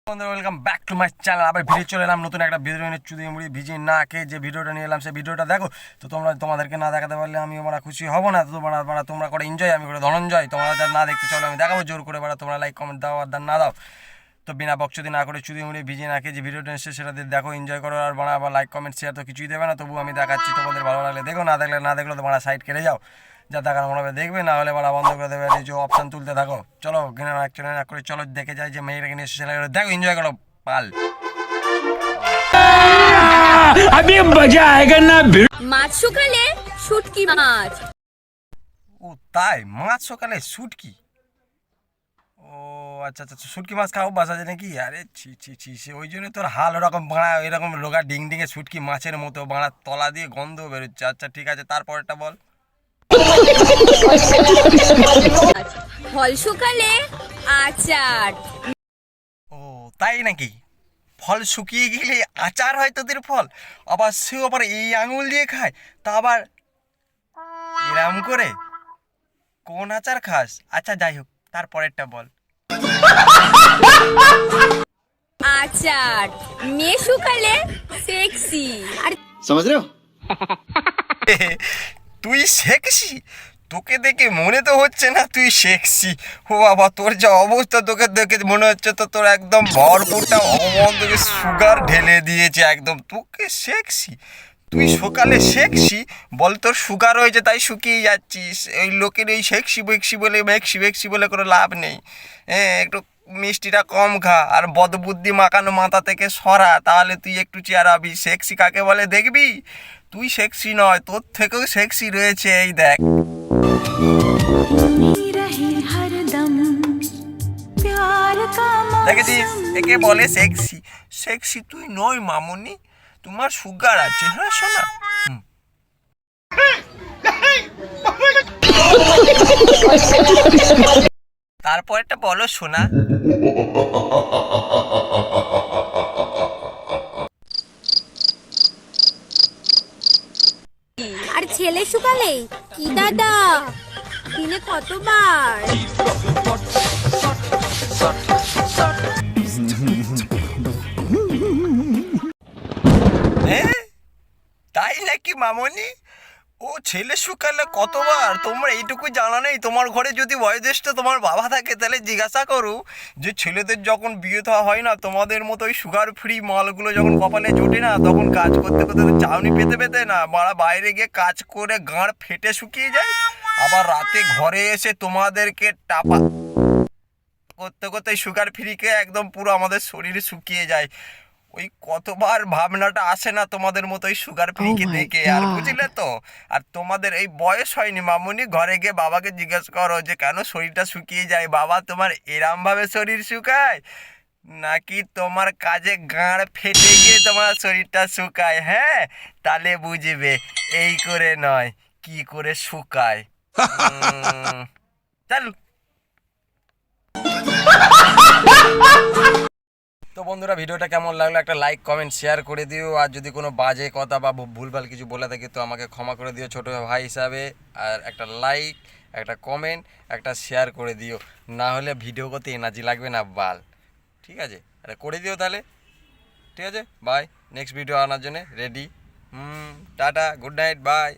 বন্ধুরা welcome back to my channel. আবার video চলে এলাম নতুন একটা ভিডিও নিয়ে। চুদি মুড়ি ভিজিয়ে না খেয়ে যে ভিডিওটা নিয়ে এলাম সেই ভিডিওটা দেখো। তো তোমাদেরকে না দেখাতে পারলে আমি খুশি হব না। তো তোমরা করে এনজয়, আমি করে ধনঞ্জয়। তোমরা যারা না দেখতে চলো আমি দেখাবো জোর করে। তোমরা লাইক কমেন্ট দাও আর না দাও। তো বিনা বকচুদি না করে চুদি মুড়ি ভিজিয়ে না খেয়ে যে ভিডিওটা এসে সেটা দেখো, এনজয় করো। আর আবার লাইক কমেন্ট শেয়ার তো কিছুই দেবে না, তবু আমি দেখাচ্ছি। তোমাদের ভালো লাগলে দেখো, না দেখলে তোমরা সাইড কেটে যাও। যা দেখার মনে হবে দেখবে, না হলে বন্ধ করে দেবে। এই যে অপশান তুলতে থাকো। চলো ঘৃণা না করে চলো দেখে যাই যে মেয়েটাকে নিয়ে এসে দেখো, এনজয় করো পাল। अभी मजा आएगा ना। মাছ শুকালে শুটকি মাছ। ও তাই, মাছ সকালে শুটকি। ও আচ্ছা আচ্ছা, শুটকি মাছ খাও বাসা যায় নাকি? আরে ছি ছি ছি, সে ওই জন্য তোর হাল ওরকম বাড়া, এরকম রোগা ডিং ডিঙে শুটকি মাছের মতো বাড়া, তলা দিয়ে গন্ধ বেরোচ্ছে। আচ্ছা ঠিক আছে, তারপরটা বল। ফল শুকালে আচার। ও তাই নাকি? ফল শুকিয়ে গেলে আচার হয় তোদের ফল? আবার সেও আবার এই আঙুল দিয়ে খায়, তা আবার এরাম করে? কোন আচার খাস? আচ্ছা যাই হোক, তারপরেরটা বল। আচার মেয়ে শুকালে সেক্সি। আর समझ रहे हो? তুই সেক্সি? তোকে দেখে মনে তো হচ্ছে না তুই সেক্সি। ও বাবা, তোর যা অবস্থা, তোকে দেখে মনে হচ্ছে তো তোর একদম ভরপুরটা অমন থেকে সুগার ঢেলে দিয়েছে একদম। তোকে সেক্সি? তুই সকালে সেক্সি বল? তোর সুগার হয়েছে তাই শুকিয়ে যাচ্ছিস। ওই লোকের এই সেক্সি বেক্সি বলে কোনো লাভ নেই। হ্যাঁ, একটু মিষ্টিটা কম খা আর বদবুদ্ধি মাখানো মাথা থেকে সরা, তাহলে তুই একটু চেয়ারাবি। সেক্সি কাকে বলে দেখবি? তুই সেক্সি নয়, তোর থেকেও সেক্সি রয়েছে এই দেখ। দেখেছিস, একে বলে সেক্সি। সেক্সি তুই নয় মামুনি, তোমার সুগার আছে। হ্যাঁ শোনা, তারপরটা বলো শোনা। আর ছেলে শুকালে কি দাদা, দিনে কতবার? হ্যাঁ তাই নাকি মামনি? ও ছেলে শুকালে কতবার? তোমরা এইটুকু জানা নেই? তোমার ঘরে যদি বয়োজ্যেষ্ঠ তোমার বাবা থাকে তাহলে জিজ্ঞাসা করো যে ছেলেদের যখন বিয়ে দেওয়া হয় না, তোমাদের মতো ওই সুগার ফ্রি মালগুলো যখন কপালে জোটে না, তখন কাজ করতে করতে চাউনি পেতে পেতে না মারা বাইরে গিয়ে কাজ করে গাঁড় ফেটে শুকিয়ে যায়। আবার রাতে ঘরে এসে তোমাদেরকে টাপা করতে করতে সুগার ফ্রিকে একদম পুরো আমাদের শরীরে শুকিয়ে যায়। ওই কতবার ভাবনাটা আসে না তোমাদের মতো ওই সুগার ফ্রিকে দেখে, আর বুঝলে তো? আর তোমাদের এই বয়স হয়নি মামুনি, ঘরে গিয়ে বাবাকে জিজ্ঞেস করো যে কেন শরীরটা শুকিয়ে যায়। বাবা তোমার এরম ভাবে শরীর শুকায় নাকি তোমার কাজে গাঁড় ফেটে গিয়ে তোমার শরীরটা শুকায়? হ্যাঁ, তাহলে বুঝবে এই করে নয়, কি করে শুকায়। চল। তো বন্ধুরা, ভিডিওটা কেমন লাগলো একটা লাইক কমেন্ট শেয়ার করে দিও। আর যদি কোনো বাজে কথা বা ভুলভাল কিছু বলে থাকি তো আমাকে ক্ষমা করে দিও ছোটো ভাই হিসাবে। আর একটা লাইক, একটা কমেন্ট, একটা শেয়ার করে দিও, না হলে ভিডিও করতে এনার্জি লাগবে না বাল। ঠিক আছে, আরে করে দিও তাহলে। ঠিক আছে, বাই। নেক্সট ভিডিও আনার জন্য ready. Tata, good night, by.